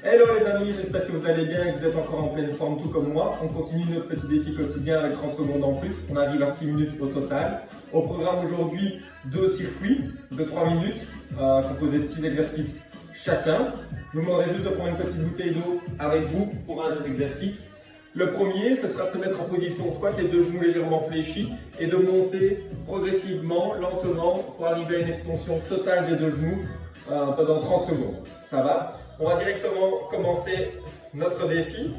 Hello les amis, j'espère que vous allez bien et que vous êtes encore en pleine forme tout comme moi. On continue notre petit défi quotidien avec 30 secondes en plus. On arrive à 6 minutes au total. Au programme aujourd'hui, 2 circuits de 3 minutes composés de 6 exercices chacun. Je vous demanderai juste de prendre une petite bouteille d'eau avec vous pour un des exercices. Le premier, ce sera de se mettre en position squat, les deux genoux légèrement fléchis et de monter progressivement, lentement pour arriver à une extension totale des deux genoux pendant 30 secondes. Ça va? On va directement commencer notre défi.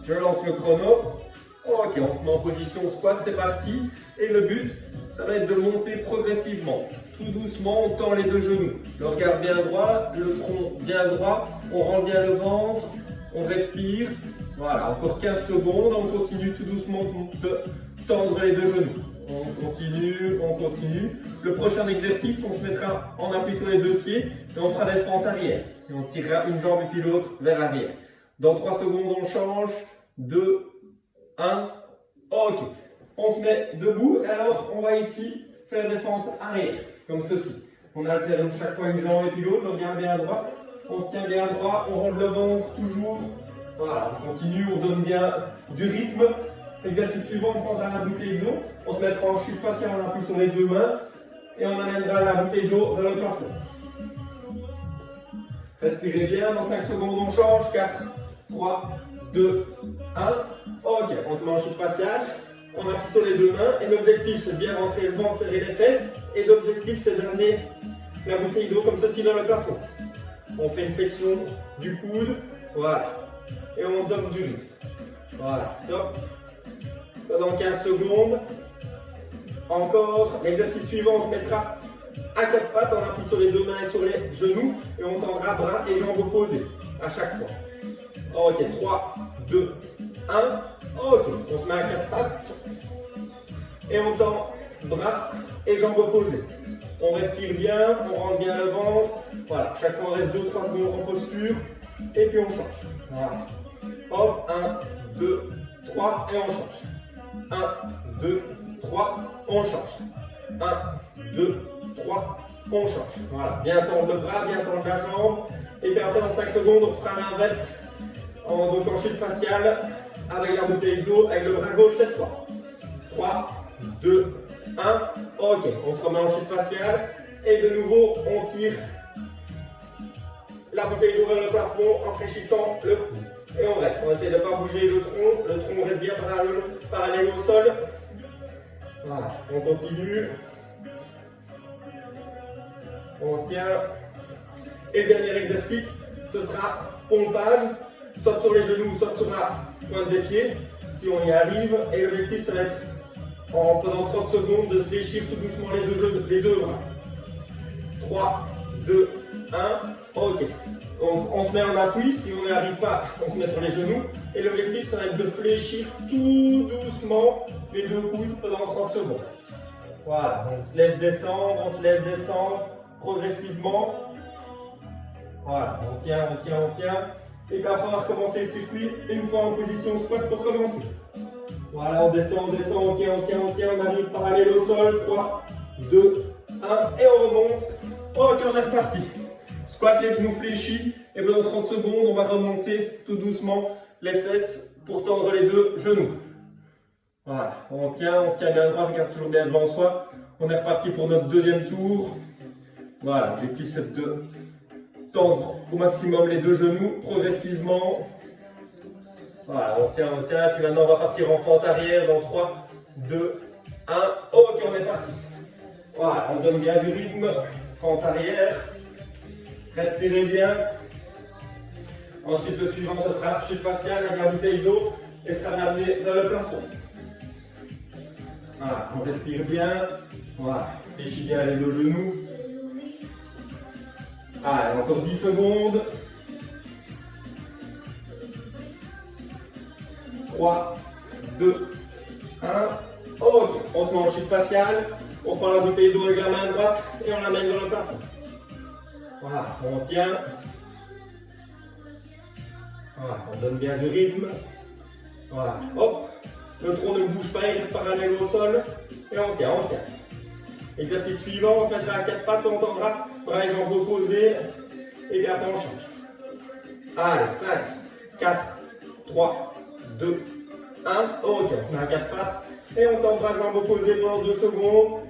Je lance le chrono. Ok, on se met en position squat, c'est parti. Et le but, ça va être de monter progressivement. Tout doucement, on tend les deux genoux. Le regard bien droit, le tronc bien droit. On rend bien le ventre, on respire. Voilà, encore 15 secondes. On continue tout doucement de tendre les deux genoux. On continue, on continue. Le prochain exercice, on se mettra en appui sur les deux pieds et on fera des fentes arrière. Et on tirera une jambe et puis l'autre vers l'arrière. Dans 3 secondes, on change. 2, 1, ok. On se met debout et alors on va ici faire des fentes arrière, comme ceci. On alterne chaque fois une jambe et puis l'autre, le regard bien droit. On se tient bien droit, on rentre le ventre toujours. Voilà, on continue, on donne bien du rythme. Exercice suivant, on prendra la bouteille d'eau. On se mettra en chute faciale, on appuie sur les deux mains et on amènera la bouteille d'eau vers le plafond. Respirez bien, dans 5 secondes on change. 4, 3, 2, 1. Ok, on se met en chute faciale, on appuie sur les deux mains et l'objectif c'est de bien rentrer le ventre, serrer les fesses et l'objectif c'est d'amener la bouteille d'eau comme ceci vers le plafond. On fait une flexion du coude, voilà, et on donne du rythme. Voilà, top. Pendant 15 secondes. Encore, l'exercice suivant, on se mettra à 4 pattes, on appuie sur les deux mains et sur les genoux et on tendra bras et jambes opposées à chaque fois. Ok, 3, 2, 1. Ok, on se met à 4 pattes et on tend bras et jambes opposées. On respire bien, on rentre bien le ventre. Voilà, chaque fois on reste 2-3 secondes en posture et puis on change. Voilà. Hop, 1, 2, 3 et on change. 1, 2, 3, on change. 1, 2, 3, on change. Voilà, bien tendre le bras, bien tendre la jambe. Et puis après, dans 5 secondes, on fera l'inverse. Donc en chute faciale, avec la bouteille d'eau, avec le bras gauche cette fois. 3, 2, 1. Ok, on se remet en chute faciale. Et de nouveau, on tire la bouteille d'eau vers le plafond en fléchissant le cou. Et on reste. On essaie de ne pas bouger le tronc. Le tronc reste bien parallèle au sol. Voilà, on continue. On tient. Et le dernier exercice, ce sera pompage, soit sur les genoux, soit sur la pointe des pieds, si on y arrive. Et l'objectif, ça va être, pendant 30 secondes, de fléchir tout doucement les deux bras. 3, 2, 1, ok. On se met en appui, si on n'y arrive pas, on se met sur les genoux. Et l'objectif, ça va être de fléchir tout doucement les deux coudes pendant 30 secondes. Voilà, on se laisse descendre, progressivement. Voilà, on tient. Et puis après, on va recommencer le circuit une fois en position squat pour commencer. Voilà, on descend, on tient, on arrive parallèle au sol. 3, 2, 1, et on remonte. Ok, on est reparti. Squat les genoux fléchis et pendant 30 secondes, on va remonter tout doucement les fesses pour tendre les deux genoux. Voilà, on se tient bien droit, regarde toujours bien devant soi. On est reparti pour notre deuxième tour. Voilà, l'objectif c'est de tendre au maximum les deux genoux progressivement. Voilà, on tient. Puis maintenant, on va partir en fente arrière dans 3, 2, 1. Ok, on est parti. Voilà, on donne bien du rythme. Fente arrière. Respirez bien. Ensuite, le suivant, ce sera chute faciale avec la bouteille d'eau et sera amené vers le plafond. Voilà, on respire bien. Voilà, fléchis bien les deux genoux. Allez, encore 10 secondes. 3, 2, 1. Ok, on se met en chute faciale. On prend la bouteille d'eau avec la main droite et on l'amène vers le plafond. Voilà, on tient. Voilà, on donne bien du rythme. Voilà, hop. Le tronc ne bouge pas, il reste parallèle au sol. Et on tient. Exercice suivant, on se mettra à 4 pattes, on tendra bras et jambes opposés. Et puis après on change. Allez, 5, 4, 3, 2, 1. Ok, on se met à 4 pattes. Et on tendra jambe opposée pendant 2 secondes.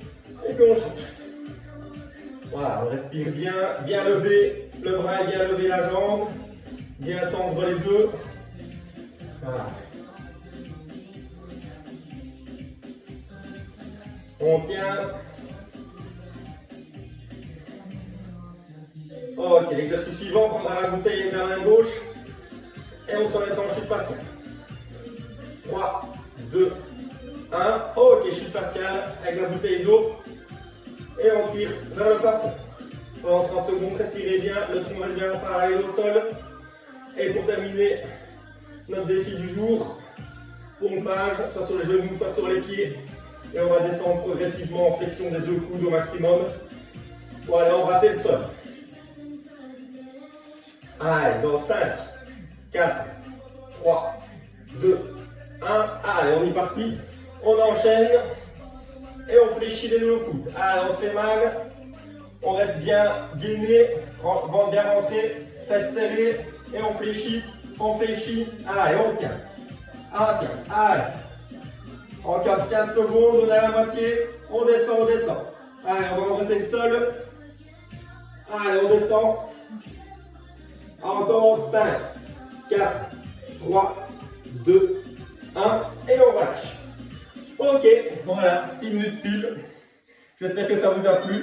Et puis on change. Voilà, on respire bien, bien lever le bras et bien lever la jambe. Bien tendre les deux. Voilà. On tient. Ok, l'exercice suivant, on prendra la bouteille vers la main gauche. Et on se remet en chute faciale. 3, 2, 1. Ok, chute faciale avec la bouteille d'eau. Et on tire vers le plafond. Pendant 30 secondes, respirez bien, le tronc reste bien parallèle au sol. Et pour terminer notre défi du jour, pompage, soit sur les genoux, soit sur les pieds. Et on va descendre progressivement en flexion des 2 coudes au maximum pour aller embrasser le sol. Allez, dans 5, 4, 3, 2, 1. Allez, on est parti. On enchaîne et on fléchit les 2 coudes. Allez, on se fait mal. On reste bien gainé, ventre bien rentré, fesses serrées et on fléchit. Allez, on tient. Ah, tiens, allez. Encore 15 secondes, on est à la moitié. On descend. Allez, on va embrasser le sol. Allez, on descend. Encore 5, 4, 3, 2, 1. Et on relâche. Ok, voilà, 6 minutes pile. J'espère que ça vous a plu.